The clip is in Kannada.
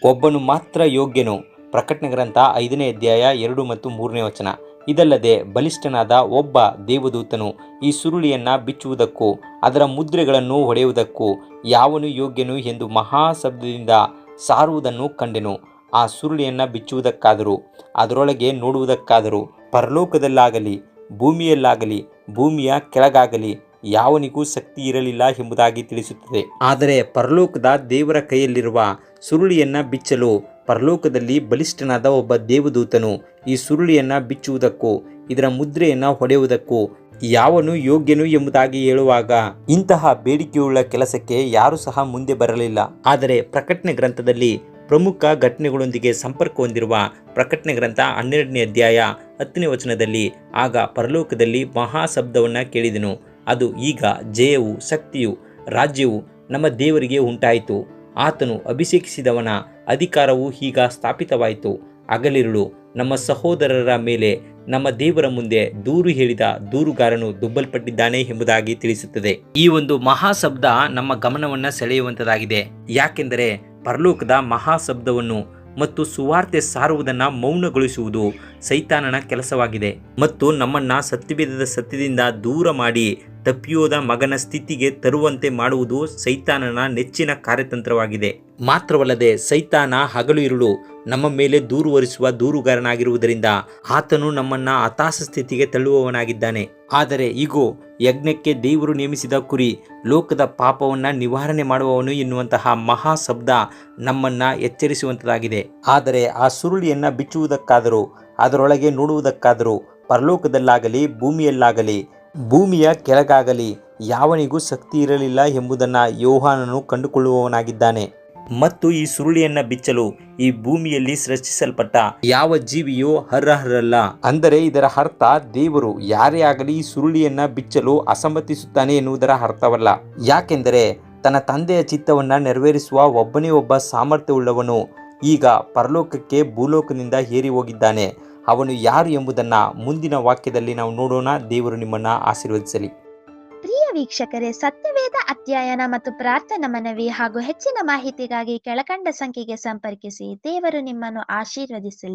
ಒಬ್ಬನು ಮಾತ್ರ ಯೋಗ್ಯನು. ಪ್ರಕಟಣೆ ಗ್ರಂಥ 5ನೇ ಅಧ್ಯಾಯ 2 ಮತ್ತು 3ನೇ ವಚನ. ಇದಲ್ಲದೆ ಬಲಿಷ್ಠನಾದ ಒಬ್ಬ ದೇವದೂತನು ಈ ಸುರುಳಿಯನ್ನು ಬಿಚ್ಚುವುದಕ್ಕೂ ಅದರ ಮುದ್ರೆಗಳನ್ನು ಹೊಡೆಯುವುದಕ್ಕೂ ಯಾವನು ಯೋಗ್ಯನು ಎಂದು ಮಹಾಶಬ್ದದಿಂದ ಸಾರುವುದನ್ನು ಕಂಡೆನು. ಆ ಸುರುಳಿಯನ್ನು ಬಿಚ್ಚುವುದಕ್ಕಾದರೂ ಅದರೊಳಗೆ ನೋಡುವುದಕ್ಕಾದರೂ ಪರಲೋಕದಲ್ಲಾಗಲಿ ಭೂಮಿಯಲ್ಲಾಗಲಿ ಭೂಮಿಯ ಕೆಳಗಾಗಲಿ ಯಾವನಿಗೂ ಶಕ್ತಿ ಇರಲಿಲ್ಲ ಎಂಬುದಾಗಿ ತಿಳಿಸುತ್ತದೆ. ಆದರೆ ಪರಲೋಕದ ದೇವರ ಕೈಯಲ್ಲಿರುವ ಸುರುಳಿಯನ್ನು ಬಿಚ್ಚಲು ಪರಲೋಕದಲ್ಲಿ ಬಲಿಷ್ಠನಾದ ಒಬ್ಬ ದೇವದೂತನು ಈ ಸುರುಳಿಯನ್ನು ಬಿಚ್ಚುವುದಕ್ಕೂ ಇದರ ಮುದ್ರೆಯನ್ನು ಹೊಡೆಯುವುದಕ್ಕೂ ಯಾವನು ಯೋಗ್ಯನು ಎಂಬುದಾಗಿ ಹೇಳುವಾಗ ಇಂತಹ ಬೇಡಿಕೆಯುಳ್ಳ ಕೆಲಸಕ್ಕೆ ಯಾರೂ ಸಹ ಮುಂದೆ ಬರಲಿಲ್ಲ. ಆದರೆ ಪ್ರಕಟಣೆ ಗ್ರಂಥದಲ್ಲಿ ಪ್ರಮುಖ ಘಟನೆಗಳೊಂದಿಗೆ ಸಂಪರ್ಕ ಹೊಂದಿರುವ ಪ್ರಕಟಣೆ ಗ್ರಂಥ 12ನೇ ಅಧ್ಯಾಯ 10ನೇ ವಚನದಲ್ಲಿ ಆಗ ಪರಲೋಕದಲ್ಲಿ ಮಹಾಶಬ್ದವನ್ನು ಕೇಳಿದೆನು. ಅದು ಈಗ ಜಯವು ಶಕ್ತಿಯು ರಾಜ್ಯವು ನಮ್ಮ ದೇವರಿಗೆ ಉಂಟಾಯಿತು. ಆತನು ಅಭಿಷೇಕಿಸಿದವನ ಅಧಿಕಾರವು ಈಗ ಸ್ಥಾಪಿತವಾಯಿತು. ಹಗಲಿರುಳು ನಮ್ಮ ಸಹೋದರರ ಮೇಲೆ ನಮ್ಮ ದೇವರ ಮುಂದೆ ದೂರು ಹೇಳಿದ ದೂರುಗಾರನು ದುಬ್ಬಲ್ಪಟ್ಟಿದ್ದಾನೆ ಎಂಬುದಾಗಿ ತಿಳಿಸುತ್ತದೆ. ಈ ಒಂದು ಮಹಾಶಬ್ದ ನಮ್ಮ ಗಮನವನ್ನು ಸೆಳೆಯುವಂಥದ್ದಾಗಿದೆ. ಯಾಕೆಂದರೆ ಪರಲೋಕದ ಮಹಾಶಬ್ದವನ್ನು ಮತ್ತು ಸುವಾರ್ತೆ ಸಾರುವುದನ್ನು ಮೌನಗೊಳಿಸುವುದು ಸೈತಾನನ ಕೆಲಸವಾಗಿದೆ ಮತ್ತು ನಮ್ಮನ್ನು ಸತ್ಯವೇದದ ಸತ್ಯದಿಂದ ದೂರ ಮಾಡಿ ತಪ್ಪಿಯೋದ ಮಗನ ಸ್ಥಿತಿಗೆ ತರುವಂತೆ ಮಾಡುವುದು ಸೈತಾನನ ನೆಚ್ಚಿನ ಕಾರ್ಯತಂತ್ರವಾಗಿದೆ. ಮಾತ್ರವಲ್ಲದೆ ಸೈತಾನ ಹಗಲು ಇರುಳು ನಮ್ಮ ಮೇಲೆ ದೂರು ಹೊರಿಸುವ ದೂರುಗಾರನಾಗಿರುವುದರಿಂದ ಆತನು ನಮ್ಮನ್ನು ಹತಾಶ ಸ್ಥಿತಿಗೆ ತಳ್ಳುವವನಾಗಿದ್ದಾನೆ. ಆದರೆ ಈಗೋ ಯಜ್ಞಕ್ಕೆ ದೇವರು ನೇಮಿಸಿದ ಕುರಿ ಲೋಕದ ಪಾಪವನ್ನು ನಿವಾರಣೆ ಮಾಡುವವನು ಎನ್ನುವಂತಹ ಮಹಾಶಬ್ದ ನಮ್ಮನ್ನು ಎಚ್ಚರಿಸುವಂಥದ್ದಾಗಿದೆ. ಆದರೆ ಆ ಸುರುಳಿಯನ್ನು ಬಿಚ್ಚುವುದಕ್ಕಾದರೂ ಅದರೊಳಗೆ ನೋಡುವುದಕ್ಕಾದರೂ ಪರಲೋಕದಲ್ಲಾಗಲಿ ಭೂಮಿಯಲ್ಲಾಗಲಿ ಭೂಮಿಯ ಕೆಳಗಾಗಲಿ ಯಾವನಿಗೂ ಶಕ್ತಿ ಇರಲಿಲ್ಲ ಎಂಬುದನ್ನು ಯೋಹಾನನು ಕಂಡುಕೊಳ್ಳುವವನಾಗಿದ್ದಾನೆ. ಮತ್ತು ಈ ಸುರುಳಿಯನ್ನು ಬಿಚ್ಚಲು ಈ ಭೂಮಿಯಲ್ಲಿ ಸೃಷ್ಟಿಸಲ್ಪಟ್ಟ ಯಾವ ಜೀವಿಯೂ ಅರ್ಹರಲ್ಲ. ಅಂದರೆ ಇದರ ಅರ್ಥ ದೇವರು ಯಾರೇ ಆಗಲಿ ಈ ಸುರುಳಿಯನ್ನು ಬಿಚ್ಚಲು ಅಸಮ್ಮತಿಸುತ್ತಾನೆ ಎನ್ನುವುದರ ಅರ್ಥವಲ್ಲ. ಯಾಕೆಂದರೆ ತನ್ನ ತಂದೆಯ ಚಿತ್ತವನ್ನು ನೆರವೇರಿಸುವ ಒಬ್ಬನೇ ಒಬ್ಬ ಸಾಮರ್ಥ್ಯವುಳ್ಳವನು ಈಗ ಪರಲೋಕಕ್ಕೆ ಭೂಲೋಕದಿಂದ ಏರಿ ಹೋಗಿದ್ದಾನೆ. ಅವನು ಯಾರು ಎಂಬುದನ್ನು ಮುಂದಿನ ವಾಕ್ಯದಲ್ಲಿ ನಾವು ನೋಡೋಣ. ದೇವರು ನಿಮ್ಮನ್ನು ಆಶೀರ್ವದಿಸಲಿ. ಪ್ರಿಯ ವೀಕ್ಷಕರೇ, ಸತ್ಯವೇದ ಅಧ್ಯಯನ ಮತ್ತು ಪ್ರಾರ್ಥನಾ ಮನವಿ ಹಾಗೂ ಹೆಚ್ಚಿನ ಮಾಹಿತಿಗಾಗಿ ಕೆಳಕಂಡ ಸಂಖ್ಯೆಗೆ ಸಂಪರ್ಕಿಸಿ. ದೇವರು ನಿಮ್ಮನ್ನು ಆಶೀರ್ವದಿಸಲಿ.